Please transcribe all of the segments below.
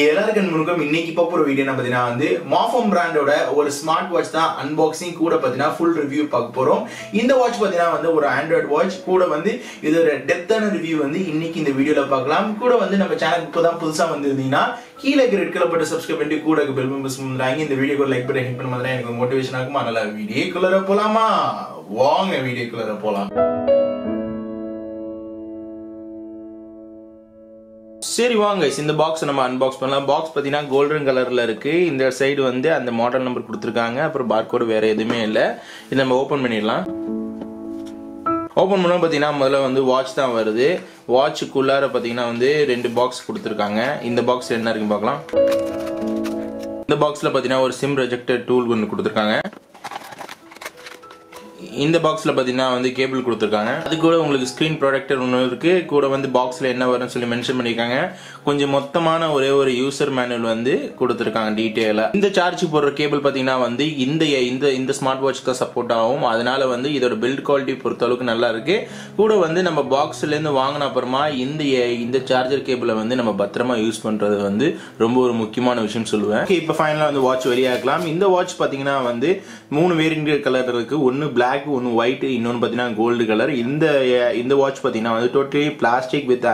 எல்லாருக்கும் இன்னைக்கு பார்க்குற வீடியோ நம்ம பார்த்தீங்கன்னா வந்து Mafam பிராண்டோட ஒரு ஸ்மார்ட் வாட்ச் தான் அன்பாக்சிங் கூட பார்த்தீங்கன்னா ஃபுல் ரிவ்யூ பார்க்க போறோம். இந்த வாட்ச் பார்த்தீங்கன்னா வந்து ஒரு ஆண்ட்ராய்டு வாட்ச் கூட வந்து இதோட டெப்தான ரிவ்யூ வந்து இன்னைக்கு இந்த வீடியோல பார்க்கலாம். கூட வந்து நம்ம சேனலுக்கு இப்போதான் புதுசா வந்திருந்தீங்கன்னா கீழே ரெட் கலர் பட்டன் சப்ஸ்கிரைப் பண்ணி கூட பெல் பட்டன் பிரஸ் பண்ணுங்க. இந்த வீடியோக்கு லைக் பட்டன் ஹிட் பண்ணா எனக்கு மோட்டிவேஷன் ஆகுமா. நல்லா வீடியோக்குள்ள போலாமா? வாங்க வீடியோக்குள்ள போலாம். சரி வாங்க இந்த பாக்ஸ் நம்ம அன்பாக்ஸ் பண்ணலாம். பாக்ஸ் பார்த்தீங்கன்னா கோல்டன் கலர்ல இருக்கு. இந்த சைடு வந்து அந்த மாடல் நம்பர் கொடுத்துருக்காங்க. அப்புறம் பார்கோடு வேற எதுவுமே இல்லை. இதை நம்ம ஓபன் பண்ணிடலாம். ஓபன் பண்ணா பார்த்தீங்கன்னா முதல்ல வந்து வாட்ச் தான் வருது. வாட்சுக்குள்ளார பார்த்தீங்கன்னா வந்து 2 பாக்ஸ் கொடுத்துருக்காங்க. இந்த பாக்ஸ் என்ன இருக்குன்னு பார்க்கலாம். இந்த பாக்ஸ்ல பார்த்தீங்கன்னா ஒரு சிம் ரெஜெக்டர் டூல் ஒன்று கொடுத்துருக்காங்க. இந்த பாக்ஸ்ல பாத்தீங்கன்னா வந்து கேபிள் கொடுத்துருக்காங்க. அது கூட உங்களுக்கு ஸ்கிரீன் ப்ரொடெக்டர் ஒன்று இருக்கு. கூட வந்து பாக்ஸ்ல என்ன வரும்னு சொல்லி மென்ஷன் பண்ணிருக்காங்க. கொஞ்சம் மொத்தமான ஒரே ஒரு யூசர் மேனுவல் வந்து கொடுத்துருக்காங்க டீடைலா. இந்த சார்ஜ் போடுற கேபிள் பாத்தீங்கன்னா வந்து இந்த ஸ்மார்ட் வாட்ச் தான் சப்போர்ட் ஆகும். அதனால வந்து இதோட பில்ட் குவாலிட்டி பொறுத்த அளவுக்கு நல்லா இருக்கு. கூட வந்து நம்ம பாக்ஸ்ல இருந்து வாங்கின அப்புறமா இந்த சார்ஜர் கேபிளை வந்து நம்ம பத்திரமா யூஸ் பண்றது வந்து ரொம்ப ஒரு முக்கியமான விஷயம் சொல்லுவேன். இப்போ ஃபைனலா வந்து வாட்ச் வெளியாக்கலாம். இந்த வாட்ச் பாத்தீங்கன்னா வந்து 3 வேரியன்ட் கலர் இருக்கு. ஒன்னு பிளாக், ஒன்னு ஒயிட், இன்னொன்னு பாத்தீங்கன்னா கோல்டு கலர். இந்த வாட்ச் பாத்தீங்கன்னா வந்து டோட்டலி பிளாஸ்டிக் வித்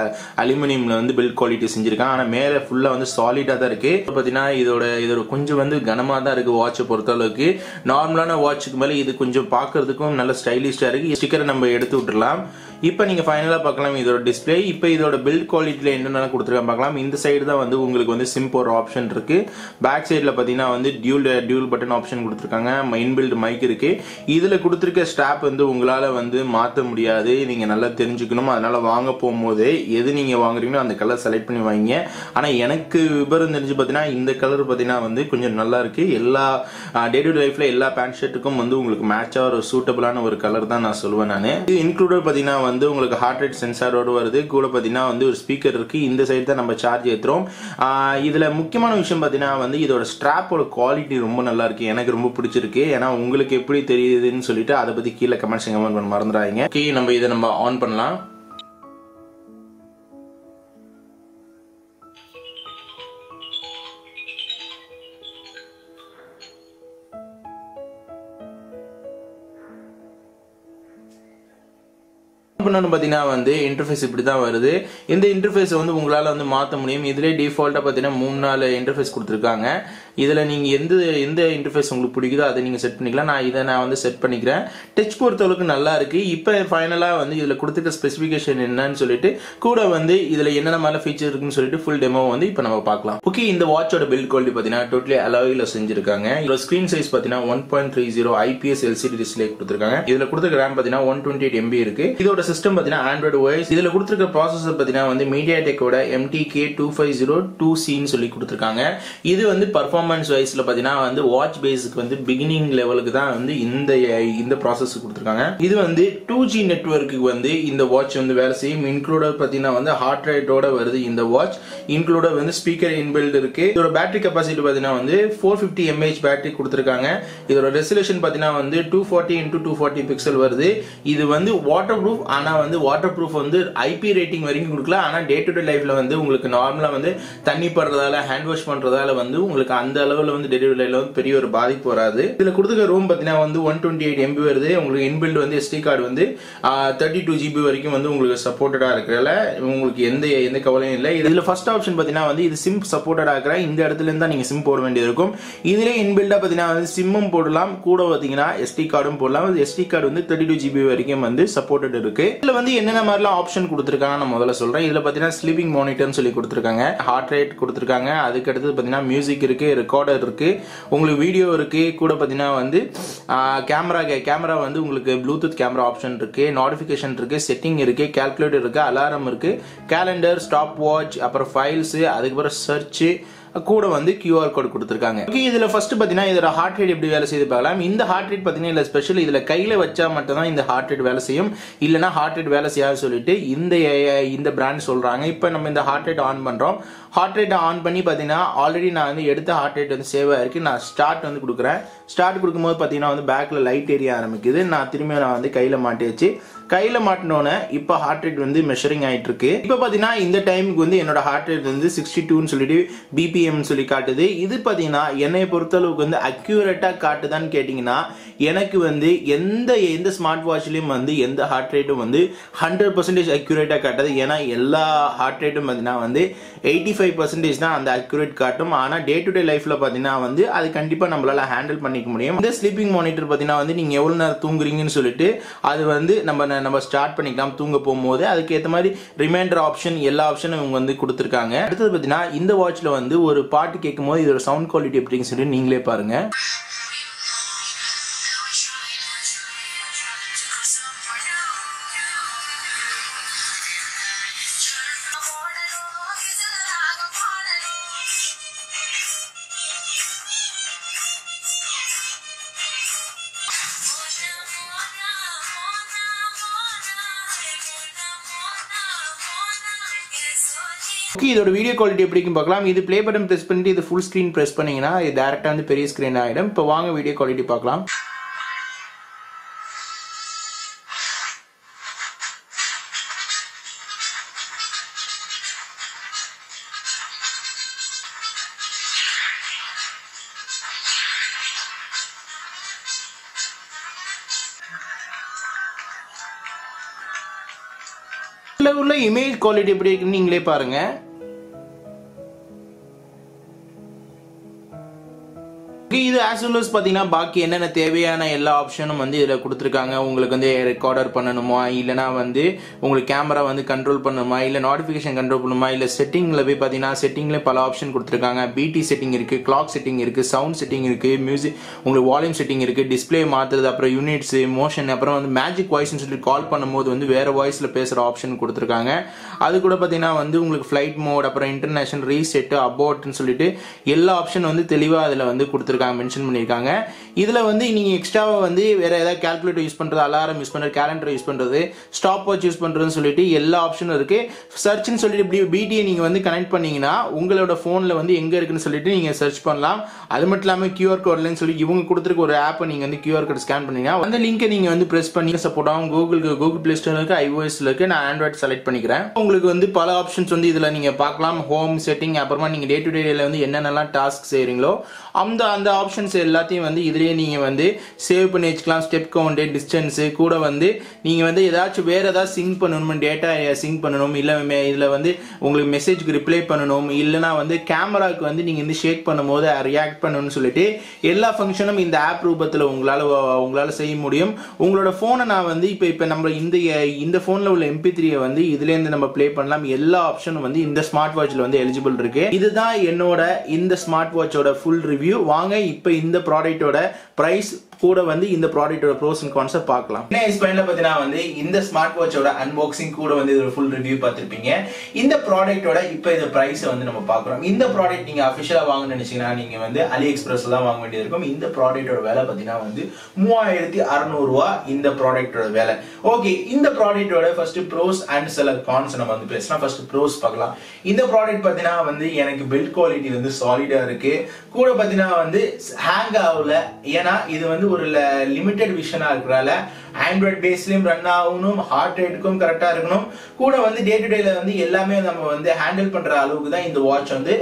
அலுமினியம்ல வந்து பில்ட் குவாலிட்டி செஞ்சிருக்காங்க. ஆனா மேல ஃபுல்லா வந்து சாலிடா தான் இருக்கு. பாத்தீங்கன்னா இதோட கொஞ்சம் வந்து கனமா தான் இருக்கு வாட்சை பொறுத்த அளவுக்கு. நார்மலான வாட்சுக்கு மேல இது கொஞ்சம் பாக்குறதுக்கும் நல்ல ஸ்டைலிஷா இருக்கு. ஸ்டிக்கரை நம்ம எடுத்து விட்டுறலாம். இப்போ நீங்க ஃபைனலா பார்க்கலாம் இதோட டிஸ்பிளே. இப்போ இதோட பில்ட் குவாலிட்டில என்னென்ன கொடுத்துருக்காங்க பார்க்கலாம். இந்த சைடு தான் வந்து உங்களுக்கு வந்து சிம் போற ஆப்ஷன் இருக்கு. பேக் சைடுல பாத்தீங்கன்னா வந்து டியூல் பட்டன் ஆப்ஷன் கொடுத்துருக்காங்க. இன்பில்ட் மைக் இருக்கு. இதுல கொடுத்துருக்க ஸ்ட்ராப் வந்து உங்களால வந்து மாத்த முடியாது. நீங்க நல்லா தெரிஞ்சுக்கணும். அதனால வாங்க போகும்போது எது நீங்க வாங்குறீங்களோ அந்த கலர் செலக்ட் பண்ணி வாங்கிங்க. ஆனா எனக்கு விபரம் தெரிஞ்சு பாத்தீங்கன்னா இந்த கலர் பாத்தீங்கன்னா வந்து கொஞ்சம் நல்லா இருக்கு. எல்லா டே டு லைஃப்ல எல்லா பேண்ட் ஷர்ட்டுக்கும் வந்து உங்களுக்கு மேட்சா ஒரு சூட்டபிளான ஒரு கலர் தான் நான் சொல்லுவேன். நான் இது இன்க்ளூடட் பாத்தீங்கன்னா வந்து உங்களுக்கு ஹார்ட் ரேட் சென்சாரோட வருது. கூட பாத்தீங்கன்னா வந்து ஒரு ஸ்பீக்கர் இருக்கு. இந்த சைடு தான் நம்ம சார்ஜ் ஏத்துறோம். இதுல முக்கியமான விஷயம் பாத்தீங்கன்னா வந்து இதோட ஸ்ட்ராப்போட குவாலிட்டி ரொம்ப நல்லா இருக்கு. எனக்கு ரொம்ப பிடிச்சிருக்கு. ஏன்னா உங்களுக்கு எப்படி தெரியுதுன்னு சொல்லிட்டு அதை பத்தி கீழே கமெண்ட்ஸ் பண்ண மறந்துடாதீங்க. நம்ம இதை நம்ம ஆன் பண்ணலாம். பாத்தீங்கன்னா வந்து இன்டர்ஃபேஸ் இப்படிதான் வருது. இந்த இன்டர்ஃபேஸ் வந்து உங்களால வந்து மாத்த முடியும். இதுல டிஃபால்ட்டா பாத்தீங்கன்னா 3-4 இன்டர்ஃபேஸ் கொடுத்துருக்காங்க. இதுல நீங்க எந்த இன்டர்ஃபேஸ் உங்களுக்கு பிடிக்குதோ அதை நீங்க செட் பண்ணிக்கலாம். நான் வந்து செட் பண்ணிக்கிறேன். டச் பொறுத்தளவுக்கு நல்லா இருக்கு. இப்போ ஃபைனலா வந்து இதுல கொடுத்துருக்க ஸ்பெசிபிகேஷன் என்னன்னு சொல்லிட்டு கூட வந்து இதுல என்னென்ன மாதிரி ஃபீச்சர் இருக்குன்னு சொல்லிட்டு ஃபுல் டெமோ வந்து இப்போ நம்ம பார்க்கலாம். ஓகே, இந்த வாட்சோட பில்ட் குவாலிட்டி பாத்தீங்கன்னா டோட்டலி அலாய்ல செஞ்சிருக்காங்க. இதோட ஸ்கிரீன் சைஸ் பாத்தீங்கன்னா 1.30 IPS LCD டிஸ்பிளே கொடுத்துருக்காங்க. இதுல கொடுத்துருக்க RAM பாத்தீங்கன்னா 128 MB இருக்கு. இதோட சிஸ்டம் பாத்தீங்கன்னா ஆண்ட்ராய்டு OS. இதுல கொடுத்திருக்க ப்ராசஸர் பாத்தீங்கன்னா வந்து MediaTekோட MTK2502C ன்னு சொல்லி கொடுத்திருக்காங்க. இது வந்து பெர்ஃபார்மன்ஸ் வைஸ்ல பாத்தீங்கன்னா வந்து வாட்ச் பேஸ்க்கு வந்து பிகினிங் லெவலுக்கு தான் வந்து இந்த ப்ராசஸர் கொடுத்திருக்காங்க. இது வந்து 2G நெட்வொர்க்கு வந்து இந்த வாட்ச் வந்து வேலை செய்யும். இன்க்ளூடட் பாத்தீங்கன்னா வந்து ஹார்ட் ரேட்டோட வருது இந்த வாட்ச். இன்க்ளூடட் வந்து ஸ்பீக்கர் இன்பில்ட் இருக்கு. இதோட பேட்டரி கெபாசிட்டி பாத்தீங்கன்னா வந்து 450 mAh பேட்டரி கொடுத்திருக்காங்க. இதோட ரெசல்யூஷன் பாத்தீங்கன்னா வந்து 240x240 பிக்சல் வருது. இது வந்து வாட்டர் ப்ரூஃப். ஆனா வந்து வாட்டர் ப்ரூஃப் வந்து IP ரேட்டிங் வரைக்கும் கொடுக்கல. ஆனா டே டு டே லைஃப்ல வந்து உங்களுக்கு நார்மலா வந்து தண்ணி படுறதால ஹேண்ட் வாஷ் பண்றதால வந்து உங்களுக்கு அந்த அளவுல வந்து டே டு டே லைஃப்ல வந்து பெரிய ஒரு பாதிப்பு வராது. இதுல கொடுத்துருக்க ரோம் பாத்தீங்கன்னா வந்து 128 MB வருது. உங்களுக்கு இன்பில்ட் வந்து SD கார்டு வந்து 32 GB வரைக்கும் வந்து உங்களுக்கு சப்போர்ட்டடா இருக்கிறதால உங்களுக்கு எந்த கவலையும் இல்லை. இதுல ஃபர்ஸ்ட் ஆப்ஷன் பாத்தீங்கன்னா வந்து இது சிம் சப்போர்ட்டடா இருக்கிற இந்த இடத்துல இருந்தா நீங்க சிம் போட வேண்டியது இருக்கும். இதுல இன்பில்டா பாத்தீங்கன்னா வந்து சிம்மும் போடலாம். கூட பாத்தீங்கன்னா SD கார்டும் போடலாம். SD கார்டு வந்து 32 GB வரைக்கும் வந்து சப்போர்ட்டட் இருக்கு. இதுல வந்து என்னென்ன மாதிரிலாம் ஆப்ஷன் கொடுத்துருக்காங்க நான் முதல்ல சொல்றேன். இதுல பாத்தீங்கன்னா ஸ்லீப்பிங் மானிட்டர்னு சொல்லி கொடுத்துருக்காங்க. ஹார்ட் ரேட் கொடுத்துருக்காங்க. அதுக்கு அடுத்து பாத்தீங்கன்னா மியூசிக் இருக்கு, ரெக்கார்டர் இருக்கு, உங்களுக்கு வீடியோ இருக்கு. கூட பாத்தீங்கன்னா வந்து கேமரா வந்து உங்களுக்கு ப்ளூடூத் கேமரா ஆப்ஷன் இருக்கு, நோட்டிபிகேஷன் இருக்கு, செட்டிங் இருக்கு, கால்குலேட்டர் இருக்கு, அலாரம் இருக்கு, கேலண்டர், ஸ்டாப் வாட்ச், அப்புறம் ஃபைல்ஸ், அதுக்கப்புறம் சர்ச், கூட வந்து QR கோட் கொடுத்திருக்காங்க. ஓகே, இதுல ஃபர்ஸ்ட் பாத்தீங்கன்னா இதோட ஹார்ட் ரேட் எப்படி வேலை செய்து பார்க்கலாம். இந்த ஹார்ட் ரேட் பாத்தீங்கன்னா இல்ல ஸ்பெஷல் இதுல கையில வச்சா மட்டும் தான் இந்த ஹார்ட் ரேட் வேலை செய்யும். இல்லனா ஹார்ட் ரேட் வேலை செய்யாது சொல்லிட்டு இந்த பிராண்ட் சொல்றாங்க. இப்போ நம்ம இந்த ஹார்ட் ரேட் ஆன் பண்றோம். ஹார்ட் ரேட்டை ஆன் பண்ணி பார்த்தீங்கன்னா ஆல்ரெடி நான் வந்து எடுத்த ஹார்ட் ரேட் வந்து சேவ் ஆயிருக்கு. நான் ஸ்டார்ட் வந்து கொடுக்குறேன். ஸ்டார்ட் கொடுக்கும்போது பார்த்தீங்கன்னா வந்து பேக்கில் லைட் எரிய ஆரம்பிக்குது. நான் திரும்பியும் நான் வந்து கையில் மாட்டியாச்சு. கையில் மாட்டினோன்னே இப்போ ஹார்ட் ரேட் வந்து மெஷரிங் ஆகிட்டு இருக்கு. இப்போ பார்த்தீங்கன்னா இந்த டைமுக்கு வந்து என்னோட ஹார்ட் ரேட் வந்து 62ன்னு சொல்லிட்டு பிபிஎம் சொல்லி காட்டுது. இது பார்த்தீங்கன்னா என்னை பொறுத்தளவுக்கு வந்து அக்யூரேட்டாக காட்டுதான்னு கேட்டிங்கன்னா எனக்கு வந்து எந்த ஸ்மார்ட் வாட்ச்லையும் வந்து எந்த ஹார்ட் ரேட்டும் வந்து 100% அக்யூரேட்டாக காட்டாது. ஏன்னா எல்லா ஹார்ட் ரேட்டும் பார்த்தீங்கன்னா வந்து 85% தான் அந்த அக்யூரேட் காட்டும். ஆனால் டே டு டே லைஃப்பில் பார்த்தீங்கன்னா வந்து அது கண்டிப்பாக நம்மளால ஹேண்டில் பண்ணிக்க முடியும். இந்த ஸ்லீப்பிங் மானிட்டர் பார்த்தீங்கன்னா வந்து நீங்கள் எவ்வளோ நேரம் தூங்குறீங்கன்னு சொல்லிட்டு அது வந்து நம்ம ஸ்டார்ட் பண்ணிக்கலாம் தூங்க போகும்போது. அதுக்கு ஏற்ற மாதிரி ரிமைண்டர் ஆப்ஷன் எல்லா ஆப்ஷனும் இவங்க வந்து கொடுத்துருக்காங்க. அடுத்தது பார்த்தீங்கன்னா இந்த வாட்ச்ல வந்து ஒரு பாட்டு கேட்கும் போது இதோட சவுண்ட் குவாலிட்டி எப்படின்னு சொல்லி நீங்களே பாருங்க. இதோட வீடியோ குவாலிட்டி எப்படின்னு பார்க்கலாம். இது ப்ளே பட்டன் பிரஸ் பண்ணிட்டு இது ஃபுல் ஸ்கிரீன் பிரஸ் பண்ணீங்கன்னா இது டைரக்டா வந்து பெரிய ஸ்கிரீன் ஆயிடும். இப்போ வாங்க வீடியோ குவாலிட்டி பார்க்கலாம். உள்ள இமேஜ் குவாலிட்டி எப்படி இருக்குன்னு நீங்களே பாருங்க. இது as well as பாத்தீங்கன்னா பாக்கி என்னென்ன தேவையான எல்லா ஆப்ஷனும் வந்து இதுல கொடுத்துருக்காங்க. உங்களுக்கு வந்து ரெக்கார்டர் பண்ணணுமா, இல்லனா வந்து உங்களுக்கு கேமரா வந்து கண்ட்ரோல் பண்ணணுமா, இல்ல நோட்டிபிகேஷன் கண்ட்ரோல் பண்ணணுமா, இல்ல செட்டிங்ல போய் பாத்தீங்கன்னா செட்டிங்ல பல ஆப்ஷன் கொடுத்துருக்காங்க. பிடி செட்டிங் இருக்கு, கிளாக் செட்டிங் இருக்கு, சவுண்ட் செட்டிங் இருக்கு, மியூசிக் உங்களுக்கு வால்யூம் செட்டிங் இருக்கு, டிஸ்பிளே மாத்துறது, அப்புறம் யூனிட்ஸ், மோஷன், அப்புறம் வந்து மேஜிக் வாய்ஸ்னு சொல்லி கால் பண்ணும்போது வந்து வேற வாய்ஸ்ல பேசுற ஆப்ஷன் கொடுத்துருக்காங்க. அது கூட பாத்தீங்கன்னா வந்து உங்களுக்கு ஃபிளைட் மோட், அப்புறம் இன்டர்நேஷனல் ரீசெட், அபோட்னு சொல்லிட்டு எல்லா ஆப்ஷன் வந்து தெளிவா அதுல வந்து கொடுத்துருக்காங்க, மென்ஷன் பண்ணிருக்காங்க. இதுல வந்து நீங்க எக்ஸ்ட்ராவா வந்து வேற ஏதாவது கால்குலேட்டர் யூஸ் பண்றது, அலாரம் யூஸ் பண்றது, கேலண்டர் யூஸ் பண்றது, ஸ்டாப் வாட்ச் யூஸ் பண்றதுன்னு சொல்லிட்டு எல்லா ஆப்ஷனும் இருக்கு. சர்ச்னு சொல்லிட்டு பிடிஏ நீங்க வந்து கனெக்ட் பண்ணீங்கன்னா உங்களோட போன்ல வந்து எங்க இருக்குன்னு சொல்லிட்டு நீங்க சர்ச் பண்ணலாம். அது மட்டும் இல்லாம QR கோட்லன்னு சொல்லி இவங்க கொடுத்துருக்க ஒரு ஆப் நீங்க வந்து QR கோட் ஸ்கேன் பண்ணீங்கன்னா அந்த லிங்கை நீங்க வந்து பிரஸ் பண்ணி சப்போர்ட் ஆகும். கூகுள் பிளே ஸ்டோர்ல இருக்கு, iOSல இருக்கு. நான் ஆண்ட்ராய்ட் செலக்ட் பண்ணிக்கிறேன். உங்களுக்கு வந்து பல ஆப்ஷன்ஸ் வந்து இதுல நீங்க பார்க்கலாம். ஹோம் செட்டிங், அப்புறமா நீங்க டே டு டேல வந்து என்னென்னலாம் டாஸ்க் செய்றீங்களோ அந்த ஆப்ஷன்ஸ் எல்லாத்தையும் வந்து இதுலயே நீங்க வந்து சேவ் பண்ணி வச்சுக்கலாம். ஸ்டெப் கவுண்ட், டிஸ்டன்ஸ் கூட வந்து நீங்க வந்து ஏதாச்சும் வேற ஏதாவது சிங்க் பண்ணணும், டேட்டா சிங்க் பண்ணணும், இல்ல இதுல வந்து உங்களுக்கு மெசேஜ்க்கு ரிப்ளை பண்ணணும், இல்லனா வந்து கேமராக்கு வந்து நீங்க வந்து ஷேக் பண்ணும்போது ரியாக்ட் பண்ணணும்னு சொல்லிட்டு எல்லா ஃபங்க்ஷனும் இந்த ஆப் ரூபத்துல உங்களால செய்ய முடியும். உங்களோட போனை நான் வந்து இப்ப நம்ம இந்த போன்ல உள்ள MP3 வந்து இதுல இருந்து நம்ம ப்ளே பண்ணலாம். எல்லா ஆப்ஷனும் வந்து இந்த ஸ்மார்ட் வாட்ச்ல வந்து எலிஜிபிள் இருக்கு. இதுதான் என்னோட இந்த ஸ்மார்ட் வாட்சோட ஃபுல் ரிவ்யூ. வாங்க இப்ப இந்த ப்ராடக்ட்டோட பிரைஸ் கூட வந்து இந்த ப்ராடக்ட்டோட ப்ரோஸ் அண்ட் கான்ஸ் பார்க்கலாம். ஸ்பைன்ல பாத்தீங்கன்னா வந்து இந்த ஸ்மார்ட் வாட்சோட அன்பாக்சிங் கூட வந்து இதோட ஃபுல் ரிவ்யூ பார்த்திருப்பீங்க. இந்த ப்ராடக்ட்டோட இப்ப இந்த பிரைஸ் வந்து நம்ம பார்க்கறோம். இந்த ப்ராடக்ட் நீங்க அபிஷியலா வாங்கணும்னு நினைச்சீங்கன்னா நீங்க வந்து AliExpressல தான் வாங்க வேண்டியது இருக்கும். இந்த ப்ராடக்ட்டோட விலை பாத்தீங்கன்னா வந்து 3600 ரூபாய் இந்த ப்ராடக்ட்டோட விலை. ஓகே, இந்த ப்ராடக்ட்டோட ஃபர்ஸ்ட் ப்ரோஸ் அண்ட் சில கான்ஸ் நம்ம வந்து பேசலாம். ஃபர்ஸ்ட் ப்ரோஸ் பார்க்கலாம். இந்த ப்ராடக்ட் பாத்தீங்கன்னா வந்து எனக்கு பில்ட் குவாலிட்டி வந்து சாலிடா இருக்கு. கூட பாத்தீங்கன்னா வந்து ஹேங் ஆகல. ஏன்னா இது வந்து ஒரு லிமிட்டட் விஷனா இருக்கறனால ஆண்ட்ராய்ட் பேஸ்லயும் ரன் ஆகணும், ஹார்ட் ரேட்டுக்கும் கரெக்டா இருக்கணும். கூட வந்து டே டு டேல வந்து எல்லாமே நம்ம வந்து ஹேண்டில் பண்ற அளவுக்கு தான் இந்த வாட்ச் வந்து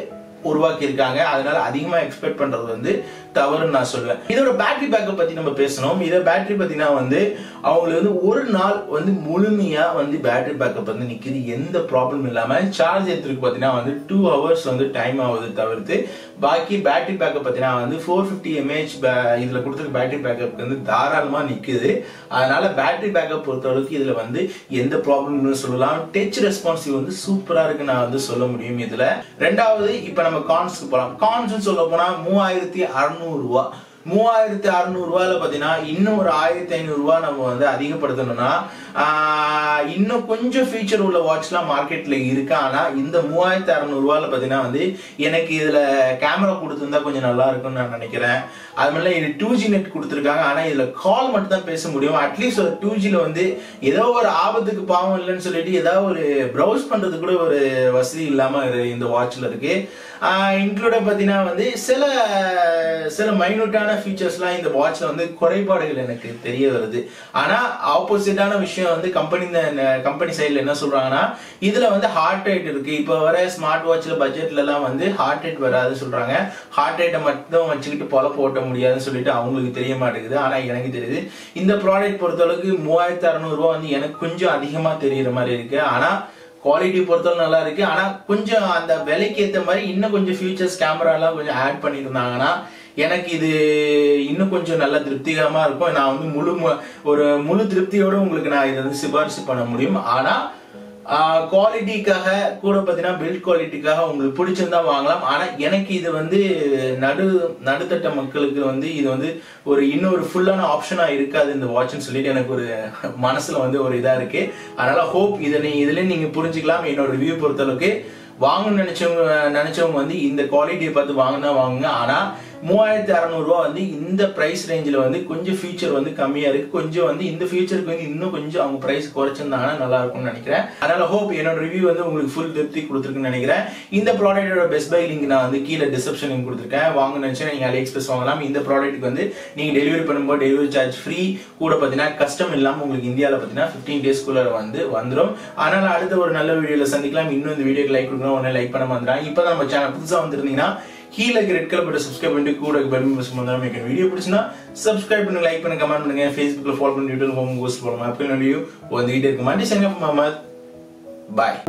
உருவாக்கி இருக்காங்க. அதனால அதிகமா எக்ஸ்பெக்ட் பண்றது வந்து தவறுன்னு நான் சொல்லுவேன். இதோட பேட்டரி பேக்கப் பத்தி நம்ம பேசணும். இத பேட்டரி பத்தினா வந்து அவங்களுக்கு வந்து ஒரு நாள் வந்து முழுமையா வந்து பேட்டரி பேக்கப் வந்து நிக்குது, எந்த ப்ராப்ளம் இல்லாம. சார்ஜ் ஏத்துறதுக்கு பாத்தீங்கன்னா வந்து 2 hours வந்து டைம் ஆகுது தவிர்த்து பாக்கி பேட்டரி பேக்கப் பாத்தீங்கன்னா வந்து 450 mAh இதுல கொடுத்திருக்க பேட்டரி பேக்கப் வந்து தாராளமா நிக்குது. அதனால பேட்டரி பேக்கப் பொறுத்தளவுக்கு இதுல வந்து எந்த ப்ராப்ளம்னு சொல்லலாம். டச் ரெஸ்பான்சிவ் வந்து சூப்பரா இருக்கு நான் வந்து சொல்ல முடியும். இதுல ரெண்டாவது இப்ப நம்ம கான்ஸ்க்கு போலாம். கான்ஸ் சொல்ல போனா 3600 ரூபாய். 3600 ரூபாயில பாத்தீங்கன்னா இன்னும் ஒரு 1500 ரூபாய் நம்ம வந்து அதிகப்படுத்தணும்னா இன்னும் கொஞ்சம் ஃபீச்சர் உள்ள வாட்ச்லாம் மார்க்கெட்ல இருக்கு. ஆனா இந்த 3600 ரூபாயில பாத்தீங்கன்னா வந்து எனக்கு இதுல கேமரா கொடுத்திருந்தா கொஞ்சம் நல்லா இருக்கும்னு நான் நினைக்கிறேன். அது மாதிரி இது 2G நெட் கொடுத்துருக்காங்க. ஆனா இதுல கால் மட்டும் தான் பேச முடியும். அட்லீஸ்ட் ஒரு 2Gல வந்து ஏதோ ஒரு ஆபத்துக்கு பாவம் இல்லைன்னு சொல்லிட்டு ஏதாவது ஒரு ப்ரௌஸ் பண்றது கூட ஒரு வசதி இல்லாம இந்த வாட்ச்ல இருக்கு. இன்க்ளூட பாத்தீங்கன்னா வந்து சில மைனூட்டான ஃபீச்சர்ஸ்லாம் இந்த வாட்ச்ல வந்து குறைபாடுகள் எனக்கு தெரிய வருது. ஆனா ஆப்போசிட்டான விஷயம் வந்து கம்பெனி சைட்ல என்ன சொல்றாங்கன்னா இதுல வந்து ஹார்ட் ரேட் இருக்கு. இப்ப வர ஸ்மார்ட் வாட்ச்ல பட்ஜெட்ல எல்லாம் வந்து ஹார்ட் ரேட் வராதுன்னு சொல்றாங்க. ஹார்ட் ரேட்டை மட்டும் வச்சுக்கிட்டு பொழப்பு ஓட்ட முடியாதுன்னு சொல்லிட்டு அவங்களுக்கு தெரிய மாட்டேங்குது. ஆனா எனக்கு தெரியுது இந்த ப்ராடக்ட் பொறுத்தளவுக்கு 3600 ரூபாய் வந்து எனக்கு கொஞ்சம் அதிகமா தெரியற மாதிரி இருக்கு. ஆனா குவாலிட்டி பொறுத்தவரை நல்லா இருக்கு. ஆனா கொஞ்சம் அந்த விலைக்கு ஏற்ற மாதிரி இன்னும் கொஞ்சம் ஃபியூச்சர்ஸ் கேமரா எல்லாம் கொஞ்சம் ஆட் பண்ணியிருந்தாங்கன்னா எனக்கு இது இன்னும் கொஞ்சம் நல்ல திருப்திகரமா இருக்கும். நான் வந்து ஒரு முழு திருப்தியோட உங்களுக்கு நான் இதை வந்து சிபாரிசு பண்ண முடியும். ஆனா குவாலிட்டிக்காக கூட பாத்தீங்கன்னா பில்ட் குவாலிட்டிக்காக உங்களுக்கு பிடிச்சிருந்தா வாங்கலாம். ஆனா எனக்கு இது வந்து நடுத்தட்ட மக்களுக்கு வந்து இது வந்து இன்னொரு ஃபுல்லான ஆப்ஷனா இருக்காது இந்த வாட்ச்னு சொல்லிட்டு எனக்கு ஒரு மனசுல வந்து ஒரு இதா இருக்கு. அதனால ஹோப் இதுல நீங்க புரிஞ்சுக்கலாம். என்னோட ரிவ்யூ பொறுத்தளவுக்கு வாங்கணும்னு நினைச்சவங்க வந்து இந்த குவாலிட்டியை பார்த்து வாங்குங்க. ஆனா 3600 ரூபாய் வந்து இந்த பிரைஸ் ரேஞ்சில் வந்து கொஞ்சம் ஃபியூச்சர் வந்து கம்மியா இருக்கு. கொஞ்சம் வந்து இந்த ஃபியூச்சருக்கு வந்து இன்னும் கொஞ்சம் அவங்க பிரைஸ் குறைச்சிருந்தாங்கன்னா நல்லா இருக்கும்னு நினைக்கிறேன். அதனால ஹோப் என்னோட ரிவ்யூ வந்து உங்களுக்கு ஃபுல் திருப்தி கொடுத்துருக்குன்னு நினைக்கிறேன். இந்த ப்ராடக்டோட பெஸ்ட் பை லிங்க் நான் வந்து கீழே டிஸ்கிரிப்ஷன் லிங்க் கொடுத்துருக்கேன். வாங்க நினைச்சா நீங்க AliExpress வாங்கலாம். இந்த ப்ராடக்ட்டுக்கு வந்து நீங்க டெலிவரி பண்ணும்போது டெலிவரி சார்ஜ் ஃப்ரீ. கூட பாத்தீங்கன்னா கஸ்டம் இல்லாம உங்களுக்கு இந்தியாவில் பாத்தீங்கன்னா 15 டேஸ்க்குள்ள வந்து வந்துடும். அதனால அடுத்த ஒரு நல்ல வீடியோல சந்திக்கலாம். இன்னும் இந்த வீடியோக்கு லைக் கொடுக்கணும், உடனே லைக் பண்ண வந்துடுறாங்க. இப்பதான் நம்ம சேனல் புதுசா வந்திருந்தீங்கன்னா கீழே ரெட் கலர் பட்டன் சப்ஸ்கிரைப் பண்ணிட்டு கூட பெல் பட்டன் வந்தாலும் எனக்கு வீடியோ பிடிச்சினா சப்ஸ்கிரைப் பண்ணுங்க, லைக் பண்ணுங்க, கமெண்ட் பண்ணுங்க, Facebookல ஃபாலோ பண்ணி ட்விட்டர்ல போஸ்ட் போடுங்க. அப்படி வீடியோ வந்துகிட்டே இருக்கு. மண்டி சங்க மாமா பாய்.